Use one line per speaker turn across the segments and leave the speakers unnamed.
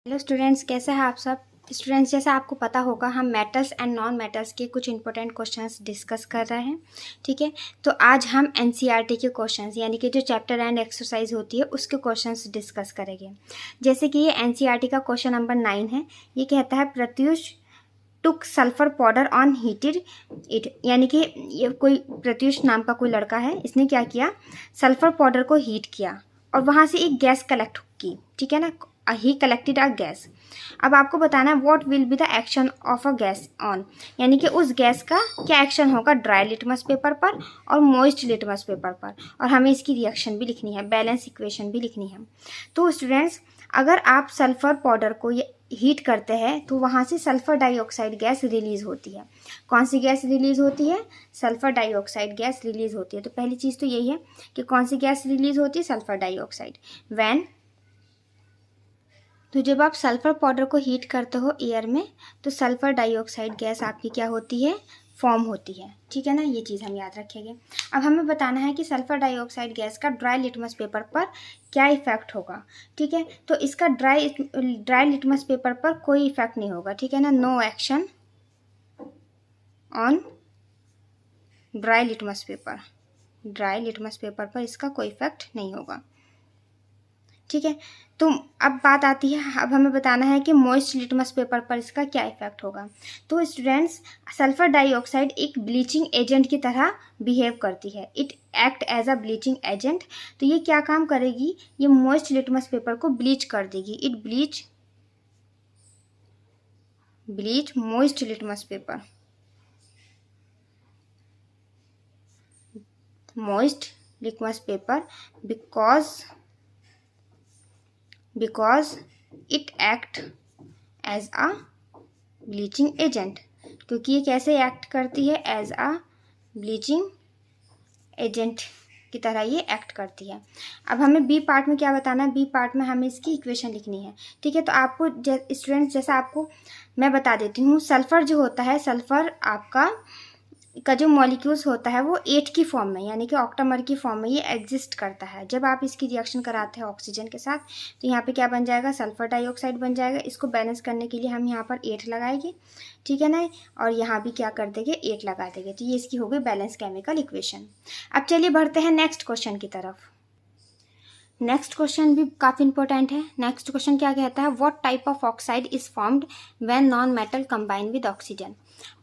Hello students, कैसे हैं आप सब। स्टूडेंट्स, जैसा आपको पता होगा हम मेटल्स एंड नॉन मेटल्स के कुछ इंपॉर्टेंट क्वेश्चंस डिस्कस कर रहे हैं। ठीक है, तो आज हम एनसीईआरटी के क्वेश्चंस यानी कि जो चैप्टर एंड एक्सरसाइज होती है उसके क्वेश्चंस डिस्कस करेंगे। जैसे कि ये एनसीईआरटी का क्वेश्चन नंबर 9 है। ये कहता है Pratyush took sulphur powder on heated it, यानी कि ये कोई प्रत्युष नाम का कोई लड़का है, इसने क्या किया, सल्फर पाउडर को हीट किया और वहाँ से एक गैस कलेक्ट की। ठीक है ना, ही कलेक्टेड अ गैस। अब आपको बताना है what will be the action of a gas on, यानी कि उस गैस का क्या एक्शन होगा ड्राई लिटमस पेपर पर और मॉइस्ट लिटमस पेपर पर, और हमें इसकी रिएक्शन भी लिखनी है, बैलेंस इक्वेशन भी लिखनी है। तो स्टूडेंट्स, अगर आप सल्फर पाउडर को हीट करते हैं तो वहाँ से सल्फर डाइऑक्साइड गैस रिलीज होती है। कौन सी गैस रिलीज होती है? सल्फर डाइऑक्साइड गैस रिलीज होती है। तो पहली चीज़ तो यही है कि कौन सी गैस रिलीज होती है, सल्फर डाइऑक्साइड। वैन, तो जब आप सल्फर पाउडर को हीट करते हो एयर में तो सल्फर डाइऑक्साइड गैस आपकी क्या होती है, फॉर्म होती है। ठीक है ना, ये चीज़ हम याद रखेंगे। अब हमें बताना है कि सल्फर डाइऑक्साइड गैस का ड्राई लिटमस पेपर पर क्या इफेक्ट होगा। ठीक है, तो इसका ड्राई लिटमस पेपर पर कोई इफेक्ट नहीं होगा। ठीक है ना, no action on dry litmus paper. Dry litmus paper पर इसका कोई इफेक्ट नहीं होगा। ठीक है, तो अब बात आती है, अब हमें बताना है कि मॉइस्ट लिटमस पेपर पर इसका क्या इफेक्ट होगा। तो स्टूडेंट्स, सल्फर डाइऑक्साइड एक ब्लीचिंग एजेंट की तरह बिहेव करती है। It act as a bleaching agent. तो ये क्या काम करेगी, ये मॉइस्ट लिटमस पेपर को ब्लीच कर देगी। It bleach moist litmus paper, moist litmus paper because it act as a bleaching agent, क्योंकि ये कैसे एक्ट करती है, एज आ ब्लीचिंग एजेंट की तरह ये एक्ट करती है। अब हमें बी पार्ट में क्या बताना है, बी पार्ट में हमें इसकी इक्वेशन लिखनी है। ठीक है, तो आपको स्टूडेंट्स, जैसा आपको मैं बता देती हूँ, सल्फर जो होता है, सल्फर आपका का जो मॉलिक्यूल्स होता है वो 8 की फॉर्म में, यानी कि ऑक्टामर की फॉर्म में ये एग्जिस्ट करता है। जब आप इसकी रिएक्शन कराते हैं ऑक्सीजन के साथ तो यहाँ पे क्या बन जाएगा, सल्फर डाइऑक्साइड बन जाएगा। इसको बैलेंस करने के लिए हम यहाँ पर 8 लगाएंगे। ठीक है ना, और यहाँ भी क्या कर देंगे, 8 लगा देंगे। तो ये इसकी हो गई बैलेंस केमिकल इक्वेशन। अब चलिए बढ़ते हैं नेक्स्ट क्वेश्चन की तरफ। नेक्स्ट क्वेश्चन भी काफ़ी इंपॉर्टेंट है। नेक्स्ट क्वेश्चन क्या कहता है, what type of oxide is formed when non metal combine with oxygen.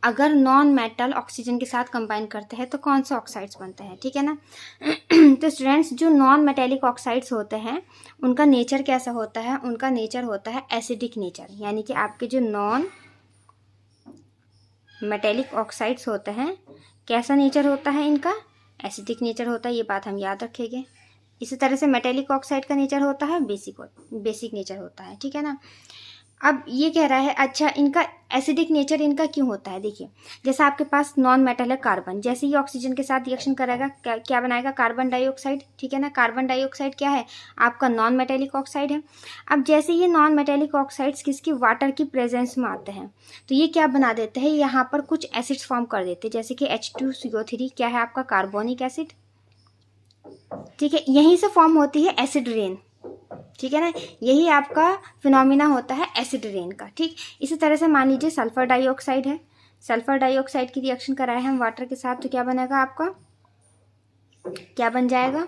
अगर नॉन मेटल ऑक्सीजन के साथ कंबाइन करते हैं तो कौन से ऑक्साइड्स बनते हैं। ठीक है ना, तो स्टूडेंट्स, जो नॉन मेटेलिक ऑक्साइड्स होते हैं उनका नेचर कैसा होता है, उनका नेचर होता है एसिडिक नेचर। यानी कि आपके जो नॉन मेटेलिक ऑक्साइड्स होते हैं, कैसा नेचर होता है इनका, एसिडिक नेचर होता है। ये बात हम याद रखेंगे। इसी तरह से मेटेलिक ऑक्साइड का नेचर होता है बेसिक नेचर होता है। ठीक है ना, अब ये कह रहा है, अच्छा इनका एसिडिक नेचर इनका क्यों होता है। देखिए, जैसा आपके पास नॉन मेटल है कार्बन, जैसे ही ऑक्सीजन के साथ रिएक्शन करेगा क्या बनाएगा, कार्बन डाइऑक्साइड। ठीक है ना, कार्बन डाइऑक्साइड क्या है, आपका नॉन मेटेलिक ऑक्साइड है। अब जैसे ये नॉन मेटेलिक ऑक्साइड्स किसकी, वाटर की प्रेजेंस में आते हैं तो ये क्या बना देते हैं, यहाँ पर कुछ एसिड्स फॉर्म कर देते हैं, जैसे कि H2CO3 क्या है आपका, कार्बोनिक एसिड। ठीक है, यहीं से फॉर्म होती है एसिड रेन। ठीक है ना, यही आपका फिनोमिना होता है एसिड रेन का। ठीक, इसी तरह से मान लीजिए सल्फर डाइऑक्साइड है, सल्फर डाइऑक्साइड की रिएक्शन कराए हम वाटर के साथ तो क्या बनेगा आपका, क्या बन जाएगा,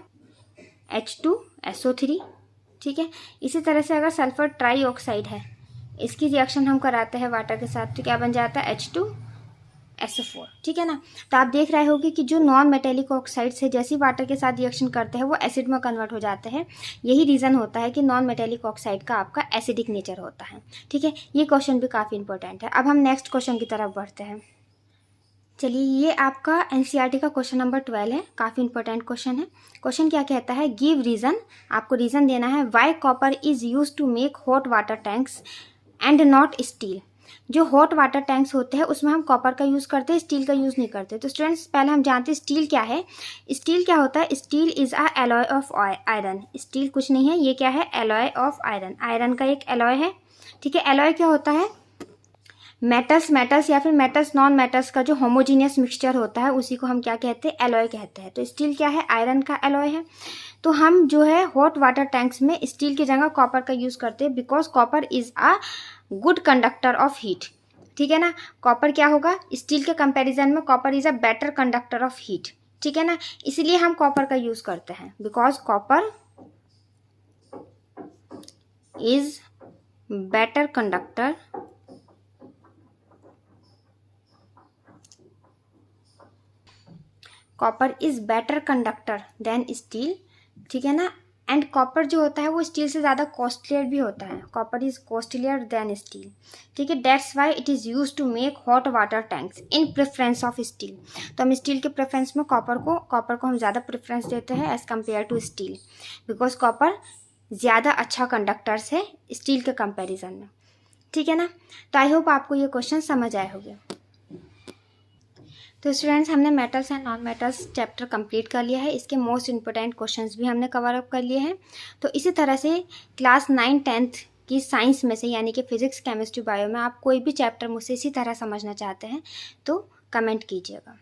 H2SO3। ठीक है, इसी तरह से अगर सल्फर ट्राईऑक्साइड है, इसकी रिएक्शन हम कराते हैं वाटर के साथ तो क्या बन जाता है, H2SO4। ठीक है ना, तो आप देख रहे होगे कि जो नॉन मेटेलिक ऑक्साइड्स है जैसे ही वाटर के साथ रिएक्शन करते हैं वो एसिड में कन्वर्ट हो जाते हैं। यही रीज़न होता है कि नॉन मेटेलिक ऑक्साइड का आपका एसिडिक नेचर होता है। ठीक है, ये क्वेश्चन भी काफ़ी इंपॉर्टेंट है। अब हम नेक्स्ट क्वेश्चन की तरफ बढ़ते हैं। चलिए, ये आपका एनसीईआरटी का क्वेश्चन नंबर 12 है, काफ़ी इंपॉर्टेंट क्वेश्चन है। क्वेश्चन क्या कहता है, गिव रीज़न, आपको रीज़न देना है, why copper is use to make hot water tanks and not steel. जो हॉट वाटर टैंक्स होते हैं उसमें हम कॉपर का यूज़ करते हैं, स्टील का यूज़ नहीं करते। तो स्टूडेंट्स, पहले हम जानते हैं स्टील क्या है। स्टील क्या होता है, steel is a alloy of iron. Steel कुछ नहीं है, ये क्या है, एलॉय ऑफ आयरन, आयरन का एक एलॉय है। ठीक है, एलॉय क्या होता है, मेटल्स या फिर मेटल्स नॉन मेटल्स का जो होमोजीनियस मिक्सचर होता है उसी को हम क्या कहते हैं, एलॉय कहते हैं। तो स्टील क्या है, आयरन का एलॉय है। तो हम जो है हॉट वाटर टैंक्स में स्टील की जगह कॉपर का यूज़ करते हैं, because copper is a good conductor of heat. ठीक है ना, कॉपर क्या होगा, स्टील के कंपैरिजन में copper is a better conductor of heat. ठीक है ना, इसलिए हम कॉपर का यूज़ करते हैं, because copper is better conductor copper is better conductor than steel. ठीक है ना, एंड कॉपर जो होता है वो स्टील से ज़्यादा कॉस्टलियर भी होता है, copper is costlier than steel. ठीक है, that's why it is use to make hot water tanks in preference of steel. तो हम स्टील के प्रेफरेंस में कॉपर को हम ज़्यादा प्रेफरेंस देते हैं as compare to steel, because copper ज़्यादा अच्छा कंडक्टर्स है स्टील के कंपेरिजन में। ठीक है ना, तो आई होप आपको ये क्वेश्चन समझ आए होंगे। तो स्टूडेंट्स, हमने metals and non metals chapter complete कर लिया है, इसके मोस्ट इंपॉर्टेंट क्वेश्चंस भी हमने कवर अप कर लिए हैं। तो इसी तरह से क्लास 9-10 की साइंस में से, यानी कि फिजिक्स, केमिस्ट्री, बायो में आप कोई भी चैप्टर मुझसे इसी तरह समझना चाहते हैं तो कमेंट कीजिएगा।